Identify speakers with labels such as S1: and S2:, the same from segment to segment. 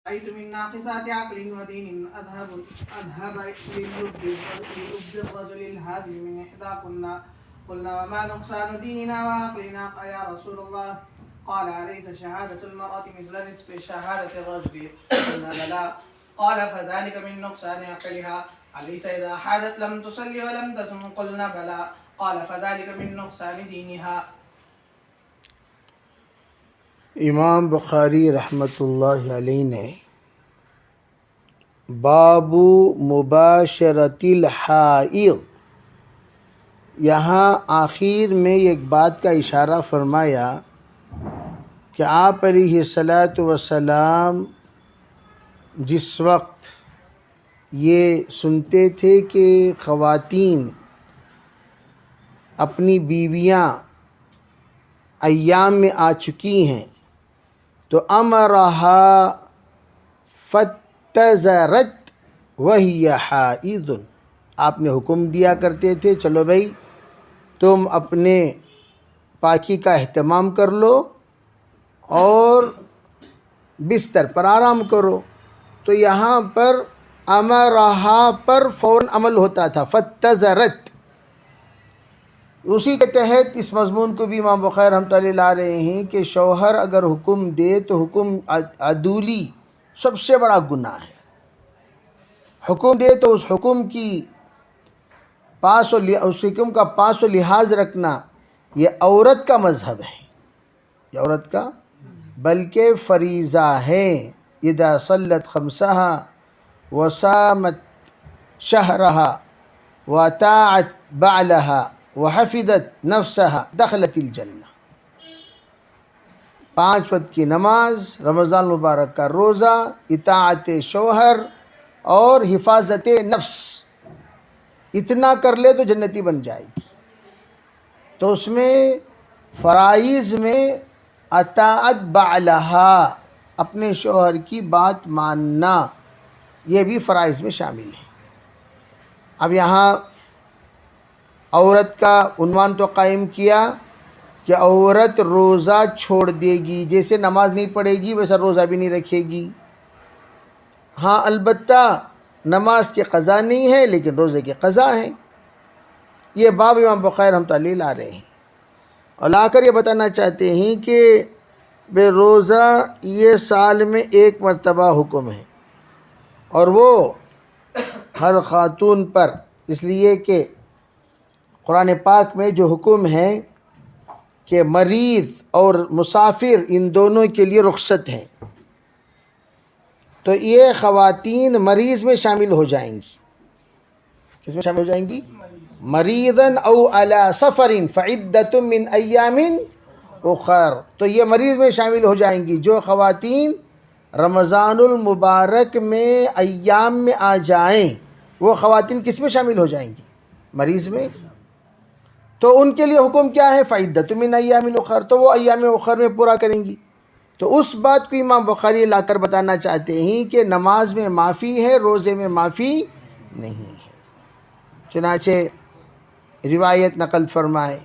S1: رأيت من ناقصات عقل ودين أذهب للب الرجل الهازم من إحداكن. قلنا وما نقصان ديننا وعقلنا يا رسول الله؟ قال أليس شهادة المرأة مثل نصف شهادة الرجل؟ قلنا بلى. قال فذلك من نقصان عقلها. أليس إذا حادت لم تصلي ولم تصم؟ قلنا بلى. قال فذلك من نقصان دينها.
S2: امام بخاری رحمۃ اللہ علیہ نے باب مباشرت الحائض، یہاں آخر میں ایک بات کا اشارہ فرمایا کہ آپ علیہ الصلاۃ والسلام جس وقت یہ سنتے تھے کہ خواتین اپنی بیویاں ایام میں آ چکی ہیں تو امرہا فتزرت وہی حائض، آپ نے حکم دیا کرتے تھے چلو بھائی تم اپنے پاکی کا اہتمام کر لو اور بستر پر آرام کرو. تو یہاں پر امرہا پر فوراً عمل ہوتا تھا، فتزرت. اسی کے تحت اس مضمون کو بھی امام بخاری رحمۃ اللہ لا رہے ہیں کہ شوہر اگر حکم دے تو حکم عدولی سب سے بڑا گناہ ہے. حکم دے تو اس حکم کا پاس و لحاظ رکھنا یہ عورت کا مذہب ہے، یہ عورت کا بلکہ فریضہ ہے. اذا صلت خمسہا وصامت شہرہا واطاعت بعلہا وحفظت نفسہا دخلت الجنہ. 5 وقت کی نماز، رمضان مبارک کا روزہ، اطاعت شوہر اور حفاظت نفس، اتنا کر لے تو جنتی بن جائے گی. تو اس میں فرائض میں اطاعت بعلہا، اپنے شوہر کی بات ماننا، یہ بھی فرائض میں شامل ہے. اب یہاں عورت کا عنوان تو قائم کیا کہ عورت روزہ چھوڑ دے گی، جیسے نماز نہیں پڑھے گی ویسا روزہ بھی نہیں رکھے گی. ہاں البتہ نماز کی قضا نہیں ہے لیکن روزے کی قضا ہے. یہ باب امام بخاری رحمۃ اللہ لا رہے ہیں اور لا کر یہ بتانا چاہتے ہیں کہ بے روزہ یہ سال میں 1 مرتبہ حکم ہے اور وہ ہر خاتون پر، اس لیے کہ قرآن پاک میں جو حکم ہے کہ مریض اور مسافر ان دونوں کے لیے رخصت ہے، تو یہ خواتین مریض میں شامل ہو جائیں گی. کس میں شامل ہو جائیں گی؟ مریضاً او علی سفر فعدۃ من ایام اخر. تو یہ مریض میں شامل ہو جائیں گی. جو خواتین رمضان المبارک میں ایام میں آ جائیں وہ خواتین کس میں شامل ہو جائیں گی؟ مریض میں. تو ان کے لیے حکم کیا ہے؟ فعدۃ من ایام اخر. تو وہ ایام اخر میں پورا کریں گی. تو اس بات کو امام بخاری لا کر بتانا چاہتے ہیں کہ نماز میں معافی ہے، روزے میں معافی نہیں ہے. چنانچہ روایت نقل فرمائے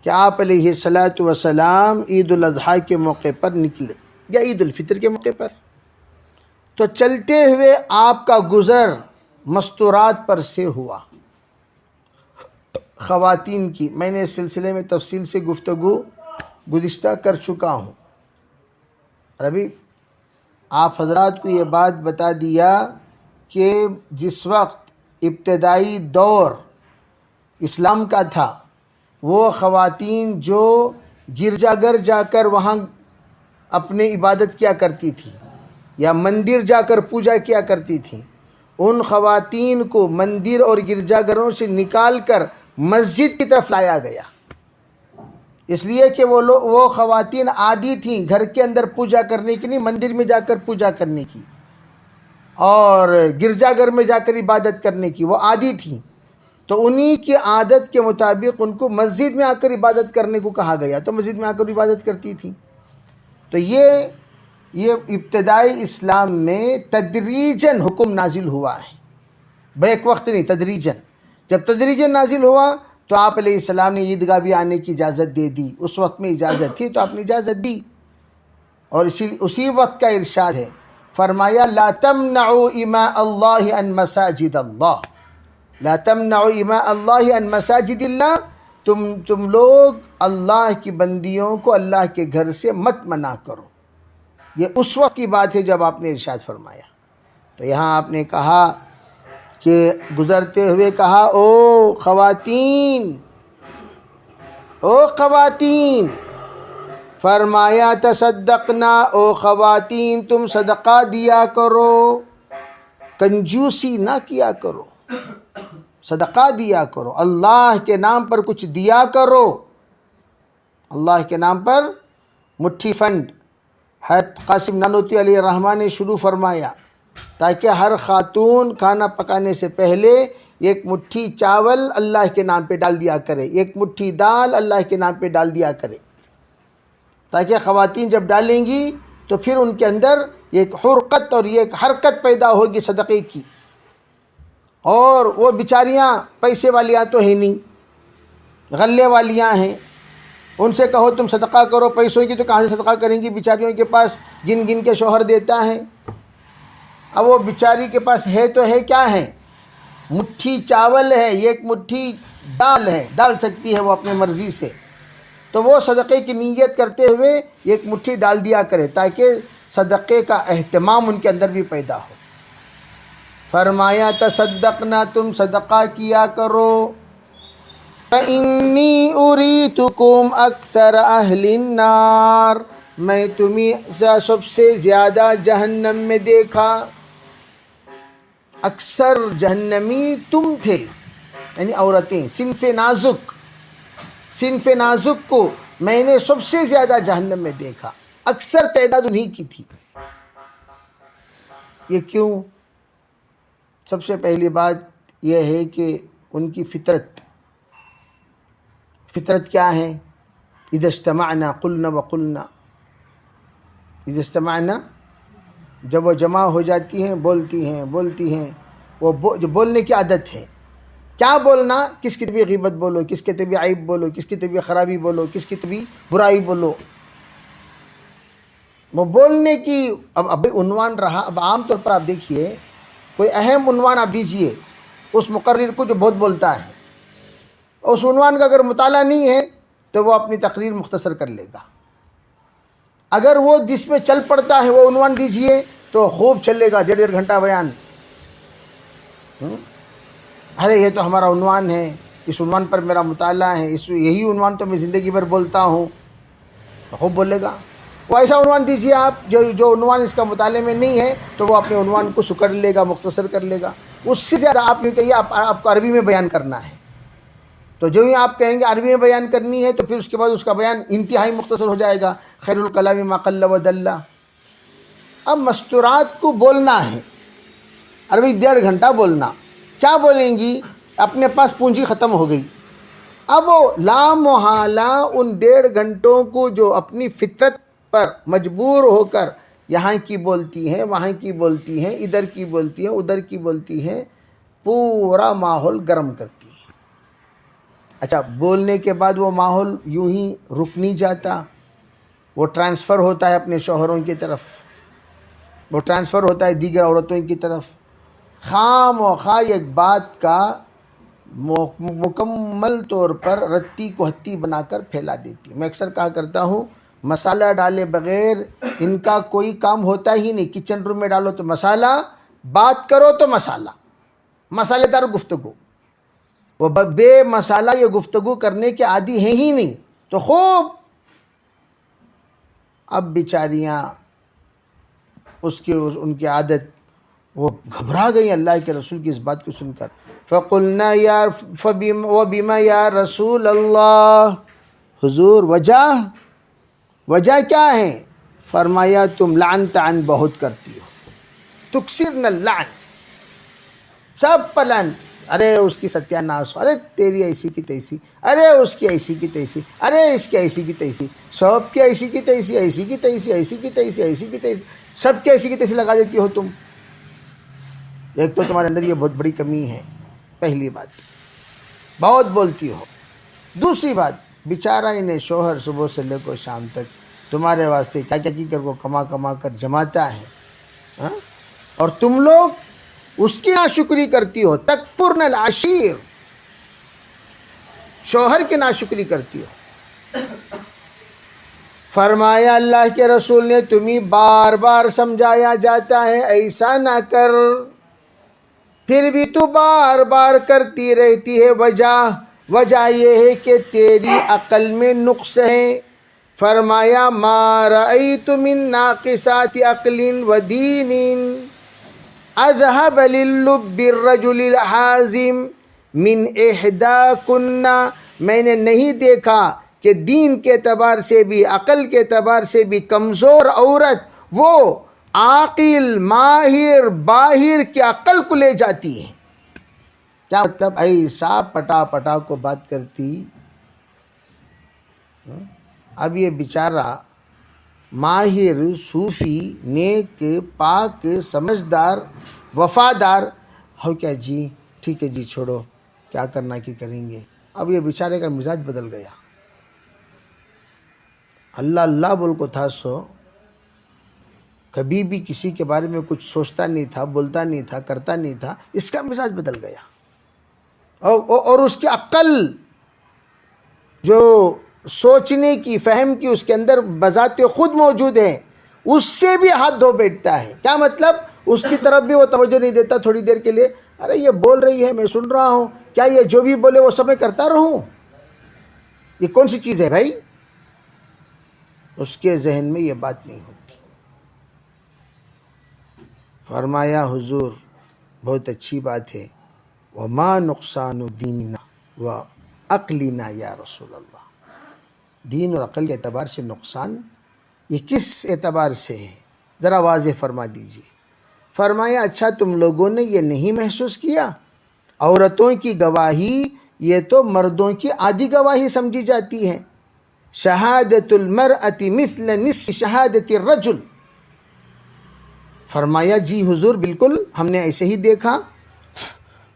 S2: کہ آپ علیہ الصلاۃ والسلام عید الاضحیٰ کے موقع پر نکلے یا عید الفطر کے موقع پر، تو چلتے ہوئے آپ کا گزر مستورات پر سے ہوا، خواتین کی. میں نے اس سلسلے میں تفصیل سے گفتگو گزشتہ کر چکا ہوں. ابھی آپ حضرات کو یہ بات بتا دیا کہ جس وقت ابتدائی دور اسلام کا تھا وہ خواتین جو گرجا گھر جا کر وہاں اپنے عبادت کیا کرتی تھی یا مندر جا کر پوجا کیا کرتی تھیں، ان خواتین کو مندر اور گرجا گھروں سے نکال کر مسجد کی طرف لایا گیا. اس لیے کہ وہ خواتین عادی تھیں گھر کے اندر پوجا کرنے کی نہیں، مندر میں جا کر پوجا کرنے کی اور گرجا گھر میں جا کر عبادت کرنے کی، وہ عادی تھیں. تو انہی کی عادت کے مطابق ان کو مسجد میں آ کر عبادت کرنے کو کہا گیا، تو مسجد میں آ کر عبادت کرتی تھیں. تو یہ ابتدائی اسلام میں تدریجاً حکم نازل ہوا ہے، بیک وقت نہیں، تدریجاً. جب تدریجاً نازل ہوا تو آپ علیہ السلام نے عیدگاہ بھی آنے کی اجازت دے دی. اس وقت میں اجازت تھی تو آپ نے اجازت دی، اور اسی وقت کا ارشاد ہے فرمایا لا تمنعوا اماء اللہ عن مساجد اللہ، لا تمنعوا اماء اللہ عن مساجد اللہ، تم لوگ اللہ کی بندیوں کو اللہ کے گھر سے مت منع کرو۔ یہ اس وقت کی بات ہے جب آپ نے ارشاد فرمایا۔ تو یہاں آپ نے کہا کہ گزرتے ہوئے کہا او خواتین، او خواتین، فرمایا تصدقنا، او خواتین تم صدقہ دیا کرو، کنجوسی نہ کیا کرو، صدقہ دیا کرو، اللہ کے نام پر کچھ دیا کرو، اللہ کے نام پر مٹھی فنڈ حضرت قاسم نانوتوی علیہ الرحمٰن نے شروع فرمایا تاکہ ہر خاتون کھانا پکانے سے پہلے ایک مٹھی چاول اللہ کے نام پہ ڈال دیا کرے، ایک مٹھی دال اللہ کے نام پہ ڈال دیا کرے، تاکہ خواتین جب ڈالیں گی تو پھر ان کے اندر ایک حرقت اور ایک حرکت پیدا ہوگی صدقے کی۔ اور وہ بیچاریاں پیسے والیاں تو ہیں نہیں، غلے والیاں ہیں، ان سے کہو تم صدقہ کرو، پیسوں کی تو کہاں سے صدقہ کریں گی، بیچاریوں کے پاس گن گن کے شوہر دیتا ہے۔ اب وہ بیچاری کے پاس ہے تو ہے کیا ہے، مٹھی چاول ہے، ایک مٹھی دال ہے، ڈال سکتی ہے وہ اپنے مرضی سے، تو وہ صدقے کی نیت کرتے ہوئے ایک مٹھی ڈال دیا کرے تاکہ صدقے کا اہتمام ان کے اندر بھی پیدا ہو۔ فرمایا تصدقنا، تم صدقہ کیا کرو، فَإِنِّي أُرِيتُكُمْ أَكْثَرَ أَهْلِ النَّارِ، میں تمہیں سب سے زیادہ جہنم میں دیکھا، اکثر جہنمی تم تھے، یعنی عورتیں، صنف نازک کو میں نے سب سے زیادہ جہنم میں دیکھا، اکثر تعداد انہی کی تھی۔ یہ کیوں؟ سب سے پہلی بات یہ ہے کہ ان کی فطرت کیا ہے، اذا اجتمعنا قلنا وقلنا، اذا اجتمعنا، جب وہ جمع ہو جاتی ہیں بولتی ہیں، وہ جو بولنے کی عادت ہے، کیا بولنا، کس کی طبی غیبت بولو، کس کے طبی عیب بولو، کس کی طبی خرابی بولو، کس کی طبی برائی بولو، وہ بولنے کی اب عنوان رہا۔ اب عام طور پر آپ دیکھیے کوئی اہم عنوان آپ دیجئے اس مقرر کو جو بہت بولتا ہے، اس عنوان کا اگر مطالعہ نہیں ہے تو وہ اپنی تقریر مختصر کر لے گا، اگر وہ جس میں چل پڑتا ہے وہ عنوان دیجئے تو خوب چلے گا، 1.5 گھنٹہ بیان۔ ارے یہ تو ہمارا عنوان ہے، اس عنوان پر میرا مطالعہ ہے، یہی عنوان تو میں زندگی بھر بولتا ہوں، تو خوب بولے گا۔ وہ ایسا عنوان دیجئے آپ جو عنوان اس کا مطالعے میں نہیں ہے تو وہ اپنے عنوان کو سکڑ لے گا، مختصر کر لے گا۔ اس سے زیادہ آپ یوں کہیے آپ کو عربی میں بیان کرنا ہے، تو جو ہی آپ کہیں گے عربی میں بیان کرنی ہے تو پھر اس کے بعد اس کا بیان انتہائی مختصر ہو جائے گا، خیر الکلام ما قل و دل۔ اب مستورات کو بولنا ہے، عربی 1.5 گھنٹہ بولنا، کیا بولیں گی، اپنے پاس پونجی ختم ہو گئی۔ اب وہ لامحالہ ان 1.5 گھنٹوں کو جو اپنی فطرت پر مجبور ہو کر یہاں کی بولتی ہیں، وہاں کی بولتی ہیں، ادھر کی بولتی ہیں، ادھر کی بولتی ہیں، پورا ماحول گرم کرتی ہیں۔ اچھا، بولنے کے بعد وہ ماحول یوں ہی رک نہیں جاتا، وہ ٹرانسفر ہوتا ہے اپنے شوہروں کی طرف، وہ ٹرانسفر ہوتا ہے دیگر عورتوں کی طرف، خام و خواہ ایک بات کا مکمل طور پر رتی کو ہتی بنا کر پھیلا دیتی۔ میں اکثر کہا کرتا ہوں مسالہ ڈالے بغیر ان کا کوئی کام ہوتا ہی نہیں۔ کچن روم میں ڈالو تو مسالہ، بات کرو تو مسالے دار گفتگو، وہ بے مسالہ یہ گفتگو کرنے کے عادی ہیں ہی نہیں، تو خوب اب بیچاریاں ان کی عادت، وہ گھبرا گئی اللہ کے رسول کی اس بات کو سن کر۔ فَقُلْنَا وَبِمَا يَا رسول اللہ، حضور وجہ کیا ہے؟ فرمایا تم لعن تعن بہت کرتی ہو، تکثرن اللعن، سب پر لعن، ارے اس کی ستیہ ناس ہو، ارے تیری ایسی کی تیسی، ارے اس کی ایسی کی تیسی، ارے اس کی ایسی کی تیسی، سب کی ایسی کی تیسی، ایسی کی تیسی، ایسی کی تیسی، ایسی کی تیسی، سب کی ایسی کی تیسی لگا دیتی ہو تم۔ ایک تو تمہارے اندر یہ بہت بڑی کمی ہے، پہلی بات بہت بولتی ہو۔ دوسری بات، بیچارہ انہیں شوہر صبح سے لے کر شام تک تمہارے واسطے کیا کیا کی کر کو کما کر جماتا ہے، ہاں؟ اور تم لوگ اس کی ناشکری کرتی ہو. تکفرن العشیر، شوہر کی ناشکری کرتی ہو. فرمایا اللہ کے رسول نے تمہیں بار بار سمجھایا جاتا ہے ایسا نہ کر، پھر بھی تو بار بار کرتی رہتی ہے. وجہ یہ ہے کہ تیری عقل میں نقص ہے. فرمایا ما رأیت من ناقصات عقل و دین اذهب للب الرجل الحازم من احداکن، میں نے نہیں دیکھا کہ دین کے اعتبار سے بھی عقل کے اعتبار سے بھی کمزور عورت وہ عاقل ماہر باہر کی عقل کو لے جاتی ہے. کیا مطلب؟ ایسا پٹا پٹا کو بات کرتی. اب یہ بیچارہ ماہر صوفی نیک پاک سمجھدار وفادار ہو کیا جی ٹھیک ہے جی چھوڑو کیا کرنا کی کریں گے. اب یہ بیچارے کا مزاج بدل گیا. اللہ اللہ بول کو تھا سو کبھی بھی کسی کے بارے میں کچھ سوچتا نہیں تھا، بولتا نہیں تھا، کرتا نہیں تھا. اس کا مزاج بدل گیا. اور اس کی عقل جو سوچنے کی فہم کی اس کے اندر بذات خود موجود ہے، اس سے بھی ہاتھ دھو بیٹھتا ہے. کیا مطلب؟ اس کی طرف بھی وہ توجہ نہیں دیتا تھوڑی دیر کے لیے. ارے یہ بول رہی ہے میں سن رہا ہوں، کیا یہ جو بھی بولے وہ سب میں کرتا رہوں؟ یہ کون سی چیز ہے بھائی؟ اس کے ذہن میں یہ بات نہیں ہوتی. فرمایا حضور بہت اچھی بات ہے، وَمَا نُقْصَانُ دِينِنَا وَعَقْلِنَا یا رسول اللہ. دین اور عقل کے اعتبار سے نقصان یہ کس اعتبار سے ہے؟ ذرا واضح فرما دیجیے. فرمایا اچھا تم لوگوں نے یہ نہیں محسوس کیا عورتوں کی گواہی یہ تو مردوں کی آدھی گواہی سمجھی جاتی ہے. شہادت المرأة مثل نصف شہادت الرجل. فرمایا جی حضور بالکل ہم نے ایسے ہی دیکھا.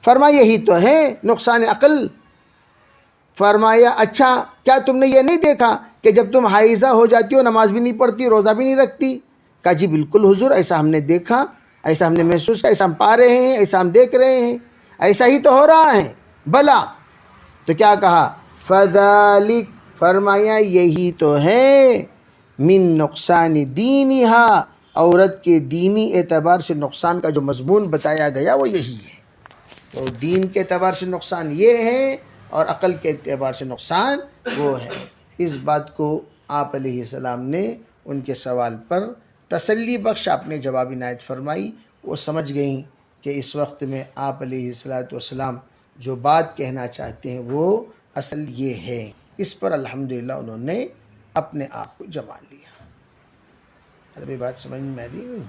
S2: فرمایا یہی تو ہے نقصان عقل. فرمایا اچھا کیا تم نے یہ نہیں دیکھا کہ جب تم حائضہ ہو جاتی ہو نماز بھی نہیں پڑھتی روزہ بھی نہیں رکھتی؟ کہا جی بالکل حضور ایسا ہم نے دیکھا، ایسا ہم نے محسوس کیا، ایسا ہم پا رہے ہیں، ایسا ہم دیکھ رہے ہیں، ایسا ہی تو ہو رہا ہے. بلا. تو کیا کہا؟ فذالک، فرمایا یہی تو ہے من نقصان دینہا، عورت کے دینی اعتبار سے نقصان کا جو مضمون بتایا گیا وہ یہی ہے. تو دین کے اعتبار سے نقصان یہ ہے اور عقل کے اعتبار سے نقصان وہ ہے. اس بات کو آپ علیہ السلام نے ان کے سوال پر تسلی بخش آپ نے جواب عنایت فرمائی. وہ سمجھ گئیں کہ اس وقت میں آپ علیہ السلام جو بات کہنا چاہتے ہیں وہ اصل یہ ہے. اس پر الحمدللہ انہوں نے اپنے آپ کو جما لیا. عربی بات سمجھ میں آ رہی نہیں؟